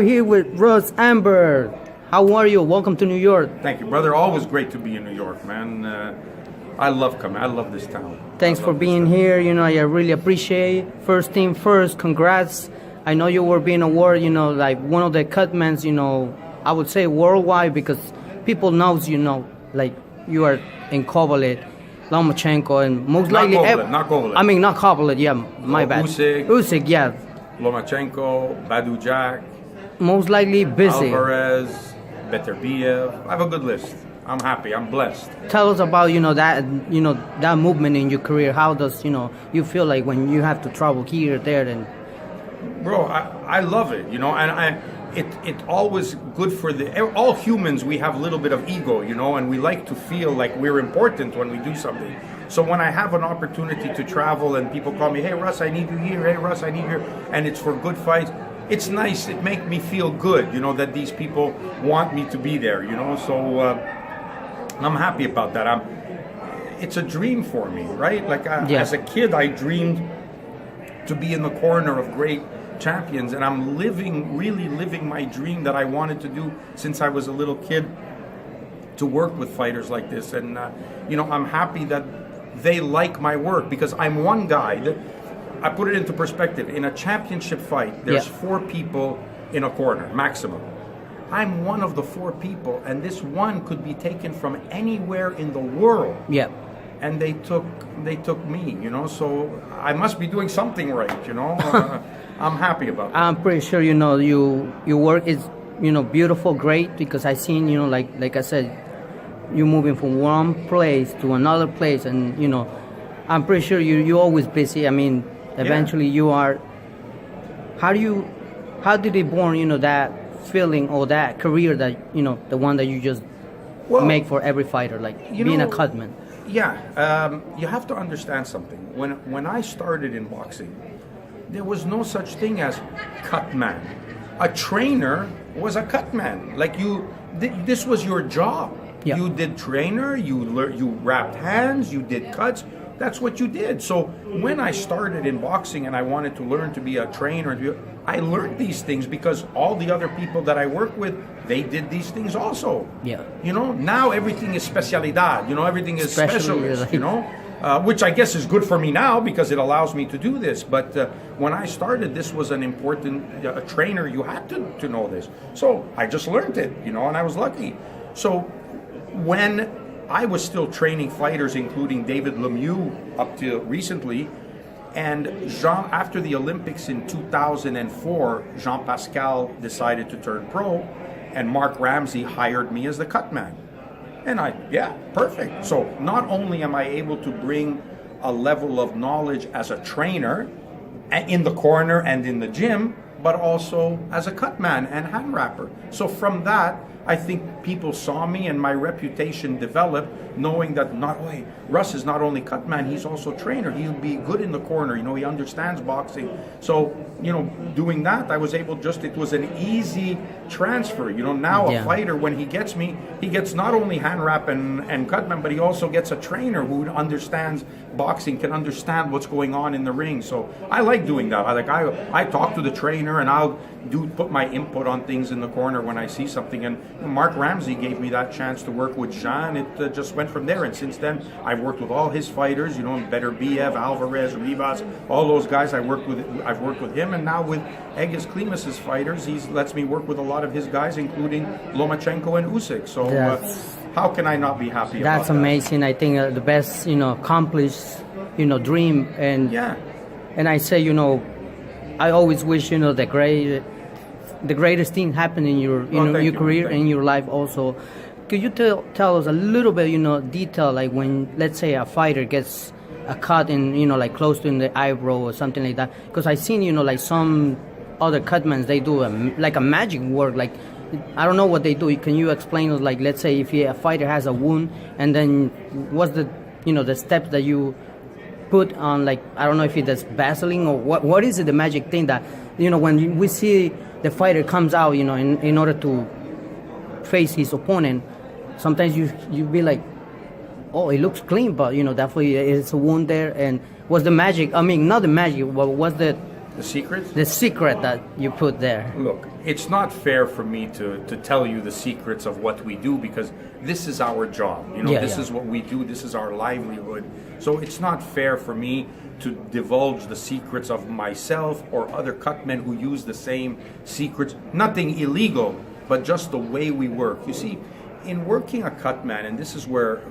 we're here with Russ Anber. How are you? Welcome to New York. Thank you, brother. Always great to be in New York, man. I love coming. I love this town. Thanks for being here. You know, I really appreciate it. First thing first, congrats. I know you were being awarded, you know, like one of the cutmans, you know, I would say worldwide, because people knows, you know, like you are in Kovalev, Lomachenko, and most likely... Not Kovalev. I mean, not Kovalev, yeah, my bad. Usyk, yeah. Lomachenko, Badujak. Most likely busy. Alvarez, Beterbiev. I have a good list. I'm happy. I'm blessed. Tell us about, you know, that movement in your career. How does, you know, you feel like when you have to travel here, there, and... Bro, I love it, you know, and it always good for all humans. We have a little bit of ego, you know, and we like to feel like we're important when we do something. So when I have an opportunity to travel and people call me, hey Russ, I need you here, hey Russ, I need you here, and it's for good fights, it's nice. It makes me feel good, you know, that these people want me to be there, you know. So I'm happy about that. It's a dream for me, right? Like as a kid, I dreamed to be in the corner of great champions, and I'm really living my dream that I wanted to do since I was a little kid, to work with fighters like this. And you know, I'm happy that they like my work, because I'm one guy. I put it into perspective. In a championship fight, there's 4 people in a corner maximum. I'm one of the 4 people, and this one could be taken from anywhere in the world. Yeah. And they took me, you know, so I must be doing something right, you know. I'm happy about that. I'm pretty sure, you know, your work is, you know, beautiful, great, because I seen, you know, like I said, you moving from one place to another place, and, you know, I'm pretty sure you're always busy. I mean, eventually you are. How did it born, you know, that feeling or that career that, you know, the one that you just make for every fighter, like being a cutman? Yeah, you have to understand something. When I started in boxing, there was no such thing as cutman. A trainer was a cutman. Like this was your job. Yeah. You did trainer. You wrapped hands. You did cuts. That's what you did. So when I started in boxing and I wanted to learn to be a trainer, I learned these things because all the other people that I work with, they did these things also. Yeah. You know, now everything is specialidad. You know, everything is specialist. Like, you know, which I guess is good for me now because it allows me to do this. But when I started, this was an important a trainer. You had to know this. So I just learned it. You know, and I was lucky. So when I was still training fighters, including David Lemieux up to recently, and after the Olympics in 2004, Jean Pascal decided to turn pro, and Mark Ramsey hired me as the cutman. And perfect. So not only am I able to bring a level of knowledge as a trainer in the corner and in the gym, but also as a cutman and hand wrapper. So from that, I think people saw me and my reputation developed, knowing that Russ is not only cutman, he's also trainer. He'll be good in the corner. You know, he understands boxing. So, you know, doing that, I was able it was an easy transfer. You know, now a fighter, when he gets me, he gets not only hand wrap and cutman, but he also gets a trainer who understands boxing, can understand what's going on in the ring. So I like doing that. I talk to the trainer, and I'll put my input on things in the corner when I see something. And Mark Ramsey gave me that chance to work with Jean. It just went from there. And since then, I've worked with all his fighters. You know, Beterbiev, Alvarez, Rivas, all those guys. I've worked with him, and now with Egis Klimas's fighters, he lets me work with a lot of his guys, including Lomachenko and Usyk. So how can I not be happy about that? That's amazing. I think the best, you know, accomplished, you know, dream. And and I say, you know, I always wish, you know, the greatest thing happened in your your career and in your life also. Could you tell us a little bit, you know, detail, like when, let's say, a fighter gets a cut in, you know, like close to in the eyebrow or something like that? Because I seen, you know, like some other cutmans, they do like a magic work. Like, I don't know what they do. Can you explain, like, let's say if a fighter has a wound, and then what's the, you know, the steps that you put on, like, I don't know if it's Vasyl or what is it, the magic thing that, you know, when we see the fighter comes out, you know, in order to face his opponent, sometimes you be like, oh, it looks clean, but, you know, definitely it's a wound there. And what's the magic? I mean, not the magic, but what's the The secret? The secret that you put there. Look, it's not fair for me to tell you the secrets of what we do because this is our job. You know, this is what we do. This is our livelihood. So it's not fair for me to divulge the secrets of myself or other cutmen who use the same secrets. Nothing illegal, but just the way we work. You see, in working a cutman, and this is where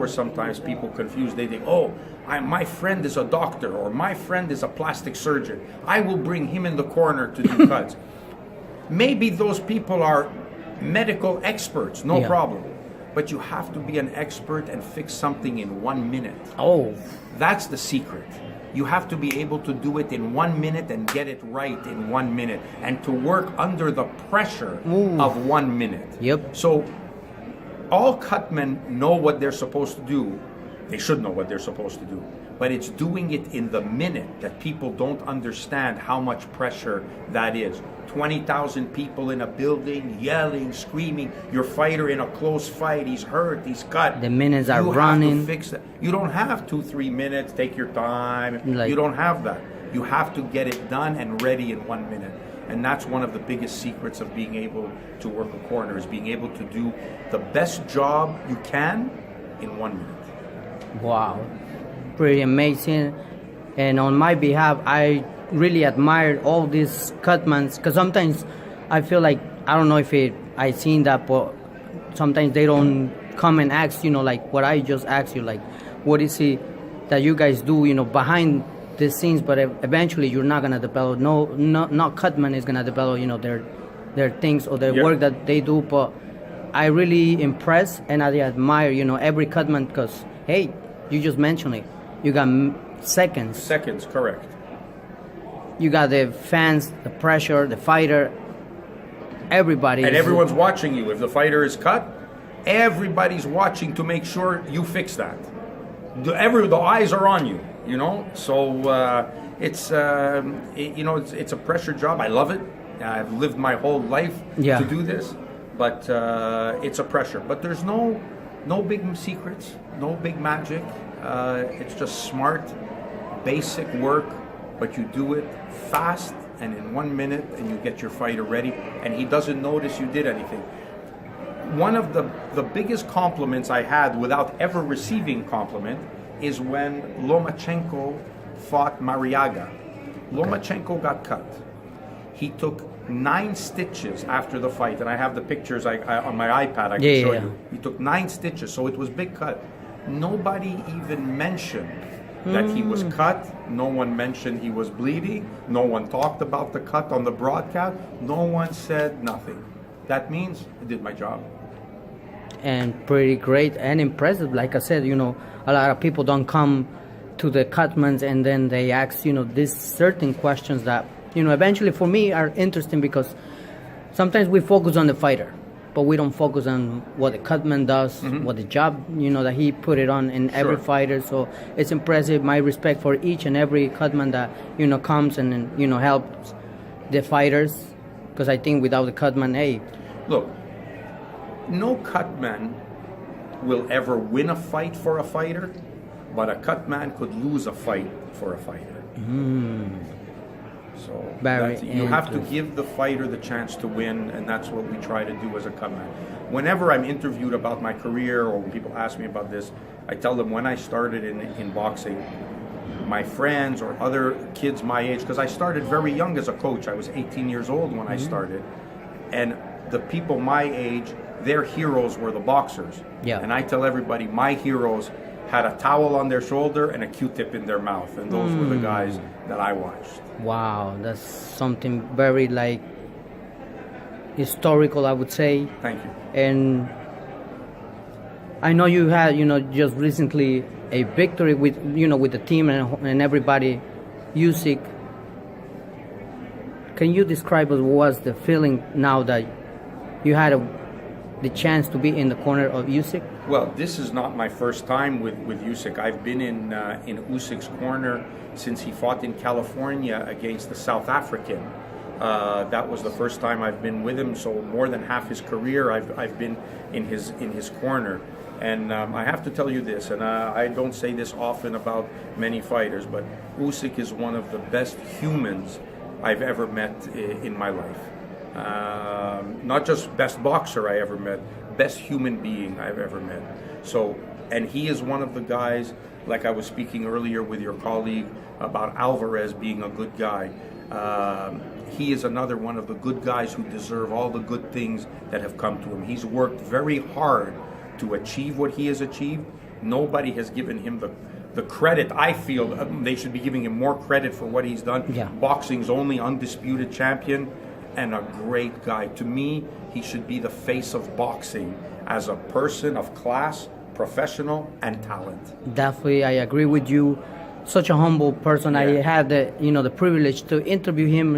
sometimes people confuse. They think, oh, my friend is a doctor or my friend is a plastic surgeon. I will bring him in the corner to do cuts. Maybe those people are medical experts, no problem. But you have to be an expert and fix something in 1 minute. Oh. That's the secret. You have to be able to do it in 1 minute and get it right in 1 minute and to work under the pressure of 1 minute. Yep. So all cutmen know what they're supposed to do. They should know what they're supposed to do. But it's doing it in the minute that people don't understand how much pressure that is. 20,000 people in a building, yelling, screaming. Your fighter in a close fight, he's hurt, he's cut. The minutes are You running. have to fix that. You don't have 2-3 minutes, take your time. Like, you don't have that. You have to get it done and ready in 1 minute. And that's one of the biggest secrets of being able to work a corner, is being able to do the best job you can in 1 minute. Wow, pretty amazing. And on my behalf, I really admired all these cutmans, because sometimes I feel like, I don't know if I seen that, but sometimes they don't come and ask, you know, like what I just asked you, like what is it that you guys do, you know, behind the scenes, but eventually you're not gonna develop, not cutman is gonna develop, you know, their things or their work that they do. But I really impressed and I admire, you know, every cutman, because hey, you just mentioned it, you got seconds. Seconds, correct. You got the fans, the pressure, the fighter, everybody. And everyone's watching you. If the fighter is cut, everybody's watching to make sure you fix that. The eyes are on you, you know. So it's a pressure job. I love it. I've lived my whole life to do this, but it's a pressure. But there's no big secrets, no big magic. It's just smart, basic work, but you do it fast and in 1 minute, and you get your fighter ready, and he doesn't notice you did anything. One of the biggest compliments I had without ever receiving compliment is when Lomachenko fought Mariaga. Lomachenko got cut. He took 9 stitches after the fight, and I have the pictures on my iPad. I can show you. He took 9 stitches, so it was big cut. Nobody even mentioned that he was cut. No one mentioned he was bleeding. No one talked about the cut on the broadcast. No one said nothing. That means I did my job. And pretty great and impressive. Like I said, you know, a lot of people don't come to the cutmans and then they ask, you know, these certain questions that, you know, eventually for me are interesting, because sometimes we focus on the fighter, but we don't focus on what the cutman does, what the job, you know, that he put it on in every fighter. So it's impressive. My respect for each and every cutman that, you know, comes and, you know, helps the fighters, because I think without the cutman, hey. Look, no cutman will ever win a fight for a fighter, but a cutman could lose a fight for a fighter. So you have to give the fighter the chance to win, and that's what we try to do as a cutman. Whenever I'm interviewed about my career, or when people ask me about this, I tell them when I started in boxing, my friends or other kids my age, because I started very young as a coach. I was 18 years old when I started, and the people my age, their heroes were the boxers. And I tell everybody, my heroes had a towel on their shoulder and a Q-tip in their mouth, and those were the guys that I watched. Wow, that's something very like historical, I would say. Thank you. And I know you had, you know, just recently a victory with, you know, with the team and everybody, usyk. Can you describe what was the feeling now that you had the chance to be in the corner of usyk? Well, this is not my first time with usyk. I've been in Usyk's corner since he fought in California against the South African. That was the first time I've been with him. So more than half his career, I've been in his corner. And I have to tell you this, and I don't say this often about many fighters, but Usyk is one of the best humans I've ever met in my life. Not just best boxer I ever met, best human being I've ever met. So, and he is one of the guys, like I was speaking earlier with your colleague about Alvarez being a good guy. He is another one of the good guys who deserve all the good things that have come to him. He's worked very hard to achieve what he has achieved. Nobody has given him the credit. I feel they should be giving him more credit for what he's done. Yeah. Boxing's only undisputed champion and a great guy. To me, he should be the face of boxing as a person of class, professional, and talent. Definitely, I agree with you. Such a humble person. Yeah. I had the privilege to interview him.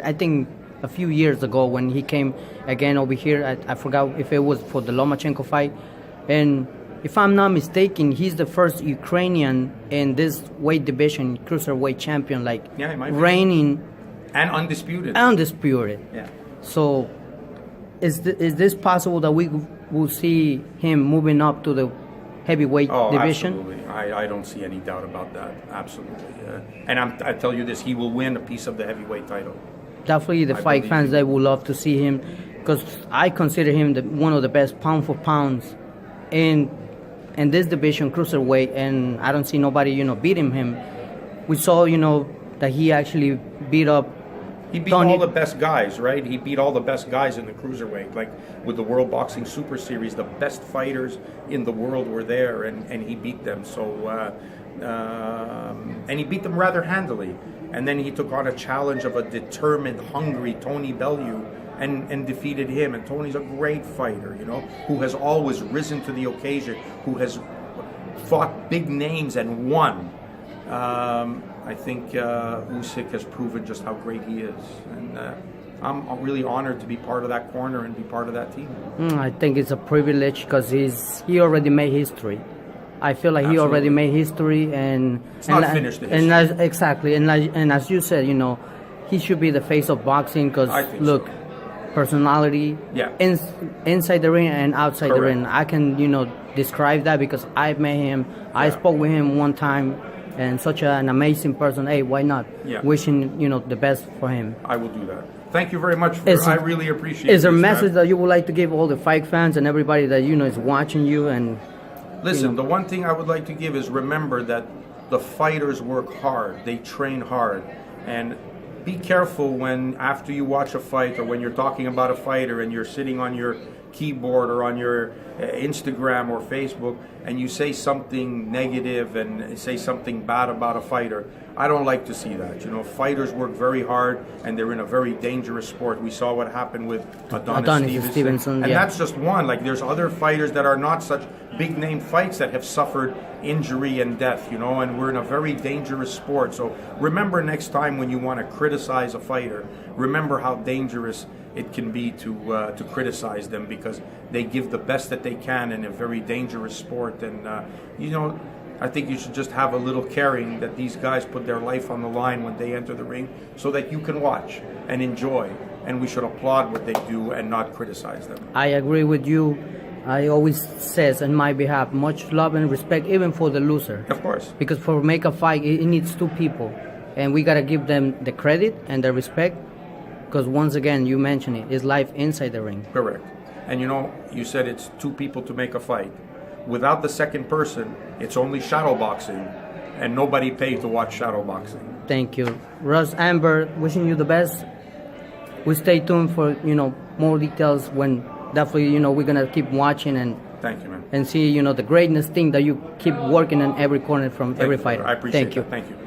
I think a few years ago when he came again over here. I forgot if it was for the Lomachenko fight, and if I'm not mistaken, he's the first Ukrainian in this weight division, cruiserweight champion, like Yeah, he might be. reigning And undisputed. undisputed. Yeah. So, is this possible that we will see him moving up to the heavyweight division? Absolutely. I don't see any doubt about that. Absolutely. And I tell you this, he will win a piece of the heavyweight title. Definitely, the I fight believe fans, you. they would love to see him, because I consider him one of the best pound for pounds in this division, cruiserweight, and I don't see nobody beating him. We saw that he actually beat up. He beat Tony- all the best guys, right? He beat all the best guys in the cruiserweight. Like with the World Boxing Super Series, the best fighters in the world were there, and he beat them. So, and he beat them rather handily. And then he took on a challenge of a determined, hungry Tony Bellew and defeated him. And Tony's a great fighter, who has always risen to the occasion, who has fought big names and won. I think Usyk has proven just how great he is, and I'm really honored to be part of that corner and be part of that team. I think it's a privilege because he already made history. I feel like he already Absolutely. made history, and It's not finished the and history. exactly, and as you said, he should be the face of boxing because I think look, so. personality, Yeah. inside the ring and outside the Correct. ring. I can describe that because I've met him. I spoke with him one time, and such an amazing person. Hey, why not? Yeah. Wishing the best for him. I will do that. Thank you very much. I really appreciate it. Is there a message that you would like to give all the fight fans and everybody that is watching you? And Listen, the one thing I would like to give is remember that the fighters work hard. They train hard. And be careful when, after you watch a fight or when you're talking about a fighter and you're sitting on your keyboard or on your Instagram or Facebook and you say something negative and say something bad about a fighter. I don't like to see that. Fighters work very hard and they're in a very dangerous sport. We saw what happened with Adonis Stevenson, and yeah. that's just one. Like there's other fighters that are not such big name fights that have suffered injury and death, and we're in a very dangerous sport. So remember next time when you want to criticize a fighter, remember how dangerous it can be to criticize them because they give the best that they can in a very dangerous sport. And I think you should just have a little caring that these guys put their life on the line when they enter the ring so that you can watch and enjoy. And we should applaud what they do and not criticize them. I agree with you. I always says on my behalf, much love and respect even for the loser. Of course. Because for make a fight, it needs two people. And we got to give them the credit and the respect. Because once again, you mentioned it, it's life inside the ring. Correct. And you said it's two people to make a fight. Without the second person, it's only shadow boxing, and nobody paid to watch shadow boxing. Thank you. Russ Anber, wishing you the best. We stay tuned for, more details when definitely, we're going to keep watching and Thank you, man. and see, the greatness thing that you keep working in every corner from every Thank you, fighter. brother. I appreciate Thank you. that. Thank you.